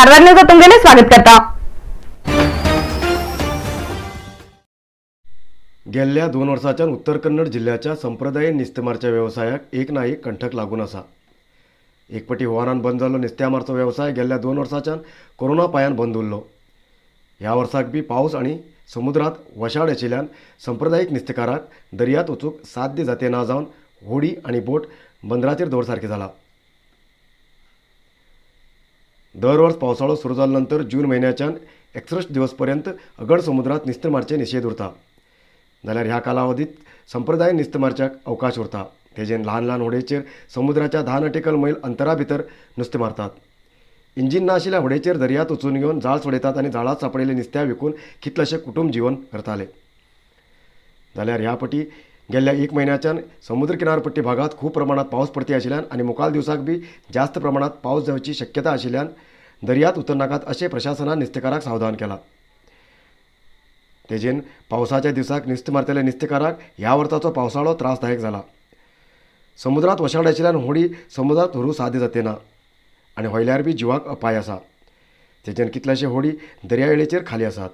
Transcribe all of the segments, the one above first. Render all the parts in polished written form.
Karwar news तुमगेले स्वागत करता। गेल्या 2 वर्षांच्यान उत्तर कन्नड जिल्ह्याच्या संप्रदायी नुस्तेमारच्या व्यवसायाक एक ना एक कंठक लागून आसा। एकपटी हुवानान बंद जाल्लो नुस्तेमारचो व्यवसाय गेल्या 2 वर्षांच्यान कोरोना पांयान बंद उरलो। ह्या वर्साक बी पावस आणि समुद्रात वशाड आशिल्ल्यान संप्रदायिक नुस्तेकाराक दर्यांत वचूंक साध्य जाते ना जावन होडी आणि बोट बंदराचेर दवरसारके जाला। दर वर्स पावसाळो सुरू जाल्यानंतर जून महिन्याच्यान 61 दिवस पर्यंत अगड समुद्रात नुस्तेमारचे निषेध उरता। जाल्यार ह्या कालावधीत संप्रदाय नुस्तेमारच्याक अवकाश उरता। तेजेन ल्हान ल्हान होडयेचेर समुद्राच्या 10 नॉटिकल मैल अंतरा भितर नुस्तें मारतात। इंजिन ना आशिल्ल्या होडयेचेर दर्यांत वचून घेवन जाळ सोडयतात आणि जाळात सापडिल्ले नुस्त्या विकून कितलेशे कुटुंब जीवन करताले। जाल्यार ह्या पटी गेल्या 1 म्हयन्याच्यान समुद्र किनारपट्टी भागात खूप प्रमाणात पावस पडटी आशिल्ल्यान आणि मुखाल दिवसाक बी जास्त प्रमाणात पावस जावची शक्यता आशिल्ल्यान दर्यांत उतरनाकात अशें प्रशासनान नुस्तेकाराक सावधान केला। तेजेन पावसाच्या दिवसाक नुस्तें मारतले नुस्तेकाराक ह्या वर्साचो पावसाळो त्रासदायक जाला। समुद्रात वशाड आशिल्ल्यान होडी समुद्रात व्हरूंक साध्य जाते ना आणि व्हयल्यार बी जिवाक अपाय आसा। तेजेन कितलेशे होडी दर्यावेळेचेर खाली आसात।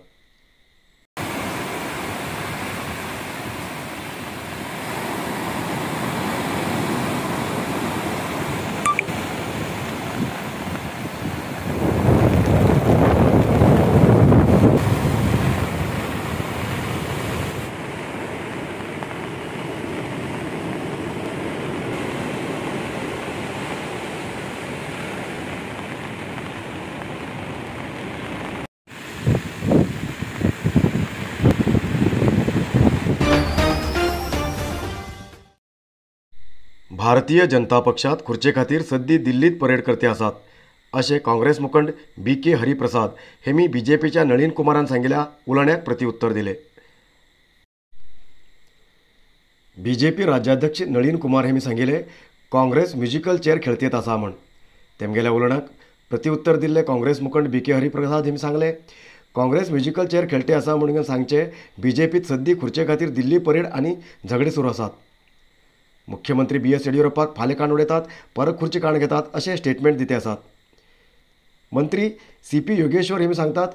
भारतीय जनता पक्षात खुर्चे खातीर सद्दी दिल्लीत परेड करते आसात अशें काँग्रेस मुखंड BK हरिप्रसाद हेमी BJPच्या नळीन कुमारान सांगिल्ल्या उलोवण्याक प्रत्युत्तर दिले। BJP राज्याध्यक्ष नळीन कुमार हेमी सांगिल्ले काँग्रेस म्युजिकल चेअर खेळतेत आसा म्हण। तेमगेल्या उलोवण्याक प्रत्युत्तर दिल्ले काँग्रेस मुखंड BK हरिप्रसाद हेमी सांगले काँग्रेस म्युजिकल चेअर खेळटे आसा म्हणून सांगचे BJPत सद्दी खुर्चे खातीर दिल्ली परेड आणि झगडे सुरू आसात। मुख्यमंत्री BS येडियुरप्पाक फाले कांड उडयतात परत खुर्ची कांड घेतात अशें स्टेटमेंट दिते आसात। मंत्री CP योगेश्वर हेमी सांगतात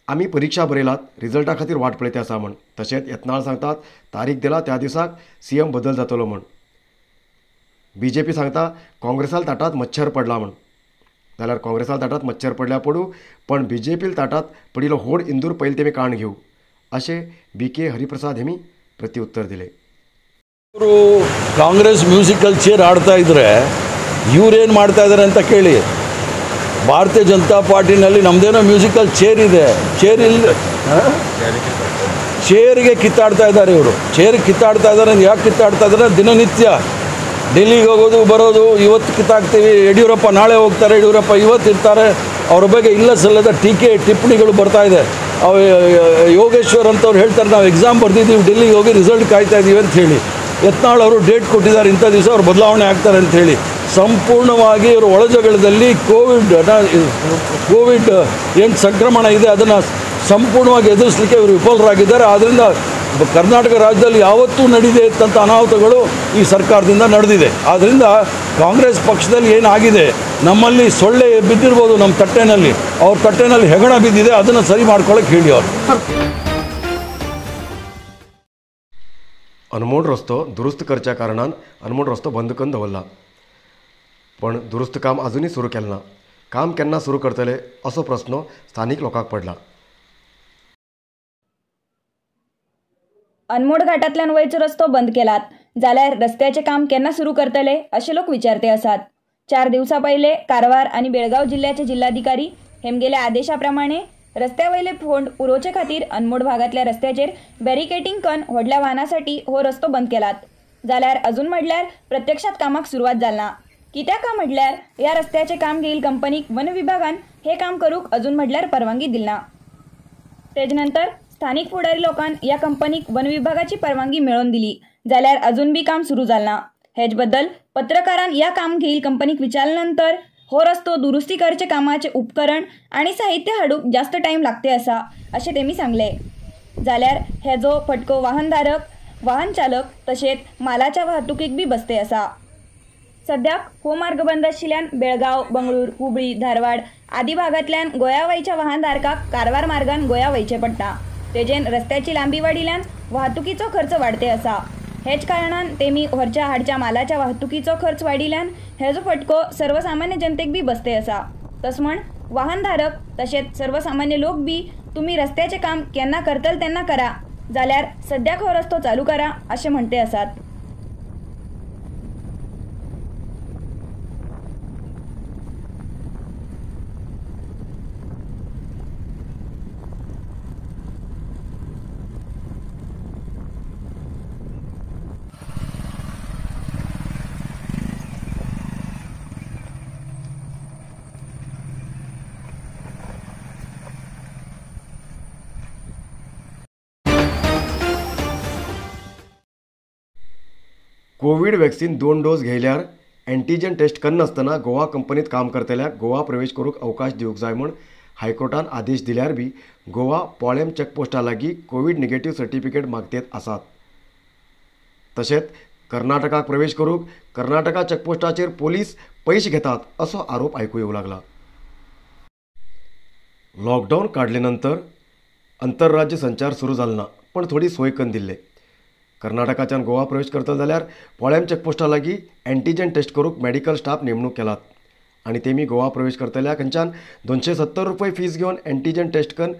आमी परीक्षा बरयलात रिजल्टा खातीर वाट पळयते आसा म्हण। तशेंच येत्नाळ सांगतात तारीख दिला त्या दिसाक CM बदल जातलो म्हण। BJP सांगता काँग्रेसाल ताटात मच्छर पडला म्हण। जाल्यार काँग्रेसाल ताटात मच्छर पडल्या पडू पण BJP ताटात पडिल्लो होड इंदूर पयले तेमी कांड घेऊ अशें BK हरिप्रसाद हेमी प्रत्युत्तर दिले। ಕಾಂಗ್ರೆಸ್ ಮ್ಯೂಸಿಕಲ್ ಚೇರ್ ಆಡ್ತಾ ಇದ್ರೆ ಇವರೇನು ಮಾಡ್ತಾ ಇದ್ದಾರೆ ಅಂತ ಕೇಳಿ। ಭಾರತೀಯ ಜನತಾ ಪಾರ್ಟಿನಲ್ಲಿ ನಮ್ಮದೇನೋ ಮ್ಯೂಸಿಕಲ್ ಚೇರ್ ಇದೆ, ಚೇರಿಗೆ ಕಿತ್ತಾಡ್ತಾ ಇದ್ದಾರೆ ಇವರು। ಚೇರಿಗೆ ಕಿತ್ತಾಡ್ತಾ ಇದ್ದಾರೆ ಯಾಕೆ ಕಿತ್ತಾಡ್ತಾ ಇದ್ದಾರೆ? ದಿನನಿತ್ಯ ಡೆಲ್ಲಿಗೆ ಹೋಗೋದು ಬರೋದು, ಇವತ್ತು ಕಿತ್ತಾಕ್ತೀವಿ, ಯಡಿಯೂರಪ್ಪ ನಾಳೆ ಹೋಗ್ತಾರೆ, ಯಡಿಯೂರಪ್ಪ ಇವತ್ತು ಇರ್ತಾರೆ, ಅವ್ರ ಬಗ್ಗೆ ಇಲ್ಲ ಸಲ್ಲದ ಟೀಕೆ ಟಿಪ್ಪಣಿಗಳು ಬರ್ತಾ ಇದೆ। ಯೋಗೇಶ್ವರ್ ಅಂತವ್ರು ಹೇಳ್ತಾರೆ ನಾವು ಎಕ್ಸಾಮ್ ಬರ್ದಿದ್ದೀವಿ, ಡೆಲ್ಲಿಗೆ ಹೋಗಿ ರಿಸಲ್ಟ್ ಕಾಯ್ತಾ ಇದ್ದೀವಿ ಅಂತ ಹೇಳಿ। ಯತ್ನಾಳ್ ಅವರು ಡೇಟ್ ಕೊಟ್ಟಿದ್ದಾರೆ, ಇಂಥ ದಿವಸ ಅವ್ರು ಬದಲಾವಣೆ ಆಗ್ತಾರೆ ಅಂಥೇಳಿ। ಸಂಪೂರ್ಣವಾಗಿ ಇವರು ಒಳಜಗಳದಲ್ಲಿ ಕೋವಿಡ್ ಏನು ಸಂಕ್ರಮಣ ಇದೆ ಅದನ್ನು ಸಂಪೂರ್ಣವಾಗಿ ಎದುರಿಸಲಿಕ್ಕೆ ಇವರು ವಿಫಲರಾಗಿದ್ದಾರೆ। ಆದ್ದರಿಂದ ಕರ್ನಾಟಕ ರಾಜ್ಯದಲ್ಲಿ ಯಾವತ್ತೂ ನಡೆದಿದೆ ಇದ್ದಂಥ ಅನಾಹುತಗಳು ಈ ಸರ್ಕಾರದಿಂದ ನಡೆದಿದೆ। ಆದ್ದರಿಂದ ಕಾಂಗ್ರೆಸ್ ಪಕ್ಷದಲ್ಲಿ ಏನಾಗಿದೆ, ನಮ್ಮಲ್ಲಿ ಸೊಳ್ಳೆ ಬಿದ್ದಿರ್ಬೋದು ನಮ್ಮ ತಟ್ಟೆನಲ್ಲಿ, ಅವ್ರ ತಟ್ಟೆನಲ್ಲಿ ಹೆಗಣ ಬಿದ್ದಿದೆ, ಅದನ್ನು ಸರಿ ಮಾಡ್ಕೊಳ್ಳೋಕೆ ಹೇಳಿ ಅವರು। अनमोड रस्तो दुरुस्त करच्या कारणान अनमोड रस्तो बंद करून दवरला पण दुरुस्त काम अजूनही सुरू केलें ना। काम केन्ना सुरू करतले असो प्रस्न स्थानिक लोकांक पडला। अनमोड घाटांतल्यान वयचो रस्तो बंद केलात जाल्यार रस्त्याचे काम केन्ना सुरू करतले अशे लोक विचारते आसात। 4 दिवसां पयले कारवार आणि बेळगाव जिल्ह्याचे जिल्हाधिकारी हेमगेल्या आदेशाप्रमाणे रस्त्यावयले फोंड उरोवचे खातीर अनमोड भागातल्या रस्त्याचेर बॅरिकेडिंग करून व्हडल्या वाहनांसाठी हो रस्तो बंद केलात। जाल्यार अजून म्हटल्यार प्रत्यक्षात कामाक सुरवात जालना। कित्याक काय म्हटल्यार ह्या रस्त्याचे काम घेयिल्ले कंपनीक वन विभागान हे काम करूंक अजून म्हटल्यार परवानगी दिलना। तेज नंतर स्थानिक फुडारी लोकांन ह्या कंपनीक वन विभागाची परवानगी मेळोवन दिली जाल्यार अजून बी काम सुरू जालना। हेच बद्दल पत्रकारान ह्या काम घेयिल्ले कंपनीक विचारल्यानंतर हो रस्तो दुरुस्ती करचे कामाचे उपकरण आणि साहित्य हाडूंक जास्त टाइम लागते असा अशें तेमी सांगले। जाल्यार हेजो फटको वाहनधारक, वाहन चालक तशेंच मालाच्या वाहतुकीक बी बसते असा। सध्याक हो मार्ग बंद आशिल्ल्यान बेळगाव, बंगळूर, हुबळी, धारवाड आदी भागांतल्यान गोंया वयच्या वाहनधारकांक कारवार मार्गान गोंया वयचें पडटा. तेजेन रस्त्याची लांबी वाडिल्ल्यान वाहतुकीचो खर्च वाडते आसा. हेच कारणान तेमी व्हरच्या हाडच्या मालाच्या वाहतुकीचो खर्च वाडिल्ल्यान हेजो फटको सर्वसामान्य जनतेक बी बसते आसा. तस म्हण वाहनधारक तशेंच सर्वसामान्य लोक बी तुम्ही रस्त्याचे काम केन्ना करतल तेन्ना करा, जाल्यार सद्याक हो रस्तो चालू करा अशें म्हणते आसात. कोविड वॅक्सिन 2 डोस घेयल्यार एंटीजन टेस्ट करनासतना गोवा कंपनीत काम करतल्याक गोवा प्रवेश करूंक अवकाश दिवंक जाय म्हूण हायकोर्टान आदेश दिल्यार बी गोवा पोळेम चॅकपोस्टा लागीं कोविड नेगेटिव्ह सर्टिफिकेट मागतेत आसात. तशेंच कर्नाटकाक प्रवेश करूंक कर्नाटका चॅकपोस्टाचेर पोलीस पयशे घेतात असो आरोप आयकूं येवं लागला. लॉकडावन काडले नंतर आंतरराज्य संचार सुरू जालो ना, पण थोडी सोय करून दिल्ले. कर्नाटकाच्यान गोवा प्रवेश करतले जाल्यार पोळेम चॅकपोस्टा लागीं एंटीजन टेस्ट करूंक मेडिकल स्टाफ नेमणूक केलात आनी तेमी गोवा प्रवेश करतल्या खंयच्यान 270 रुपये फीस घेवन एंटीजन टेस्ट करून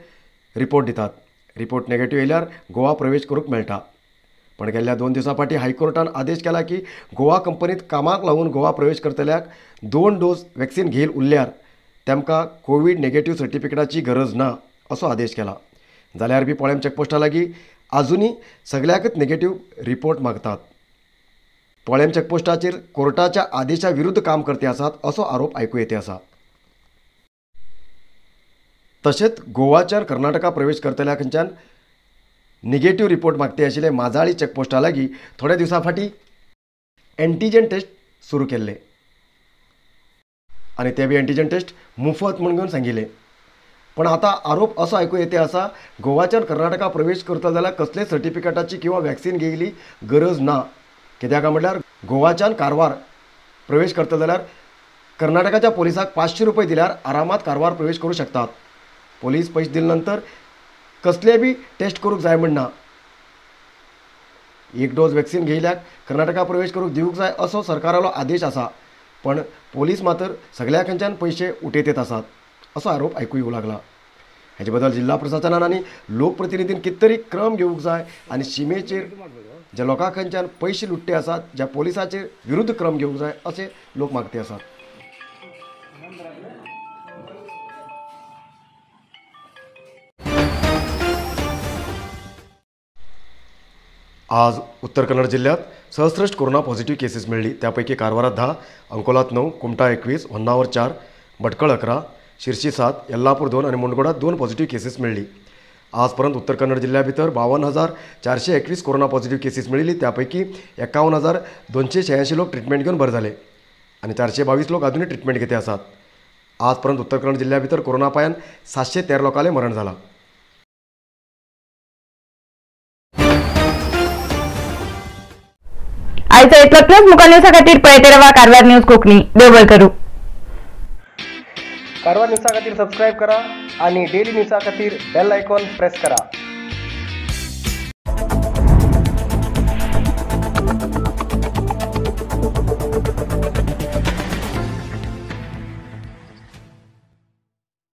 रिपोर्ट दितात. रिपोर्ट नेगेटिव्ह येयल्यार गोवा प्रवेश करूंक मेळटा. पण गेल्ल्या 2 दिसां फाटीं हायकोर्टान आदेश केला की गोवा कंपनीत कामाक लागून गोवा प्रवेश करतल्याक 2 डोस वॅक्सिन घेयल उरल्यार तेमकां कोविड नेगेटिव्ह सर्टिफिकेटाची गरज ना असो आदेश केला. जाल्यार बी पोळेम चॅकपोस्टा लागीं आजुनी सगळ्याकच नेगेटिव्ह रिपोर्ट मागतात. पोळेम चॅकपोस्टाचेर कोर्टाच्या आदेशा विरुद्ध काम करते आसात असो आरोप आयकूं येते आसा. तशेंच गोवाच्यान कर्नाटका प्रवेश करतल्या खंयच्यान नेगेटिव्ह रिपोर्ट मागते आशिल्ले माजाळी चॅकपोस्टा लागीं थोड्या दिवसां फाटीं एंटीजन टेस्ट सुरू केल्ले आनी ते बी एंटीजन टेस्ट मुफत म्हूण घेवन सांगिल्ले. पण आता आरोप असो आयकूं येते आसा गोवाच्यान कर्नाटका प्रवेश करता जाल्यार कसले सर्टिफिकेटाची किंवा वॅक्सिन घेयली गरज ना. कित्याक म्हटल्यार गोवाच्यान कारवार प्रवेश करता जाल्यार कर्नाटकाच्या पोलिसाक 500 रुपये दिल्यार आरामात कारवार प्रवेश करूं शकतात. पोलीस पयशे दिले नंतर कसले बी टेस्ट करूंक जाय म्हण ना. 1 डोस वॅक्सिन घेयल्याक कर्नाटका प्रवेश करूंक दिवंक जाय असो सरकारालो आदेश आसा. पण पोलीस मात्र सगळ्या खंयच्यान पयशे उठयत येत आसात असो आरोप आयकूं येवं लागला. हेचे बद्दल जिल्हा प्रशासनान आनी लोकप्रतिनिधीन कितें तरी क्रम घेवंक जाय आनी शिमेचेर ज्या लोकां खंयच्यान पयशे लुट्टे आसात ज्या पोलिसाचेर विरुद्ध क्रम घेवंक जाय अशे लोक मागते आसात. आज उत्तर कन्नड जिल्ह्यात 67 कोरोना पॉझिटिव्ह केसेस मिळली. त्यापैकी कारवारात 10, अंकोलात 9, कुमटा 21, होन्नावर 4, भटकळ 11, शिर्शी 7, यल्लापूर 2 आणि मुंडगोडात 2 पॉझिटिव्ह केसेस मिळली. आजपर्यंत उत्तर कन्नड जिल्ह्या भितर 52,421 कोरोना पॉझिटिव्ह केसेस मिळिल्ली. त्यापैकी 51,286 लोक ट्रिटमेंट घेऊन बरे झाले आणि 422 लोक अजूनही ट्रिटमेंट घेते आसात. आजपर्यंत उत्तर कन्नड जिल्ह्या भितर कोरोना पायान 713 लोकांले मरण झाला. आयचो इतलोच मुखार न्यूजा खातीर पळयते रावा कारवार न्यूज कोंकणी. देव बरें करूं. कारवार न्यूजा खातीर सबस्क्राईब करा आणि डेली न्यूजा खातीर बेल आयकॉन प्रेस करा.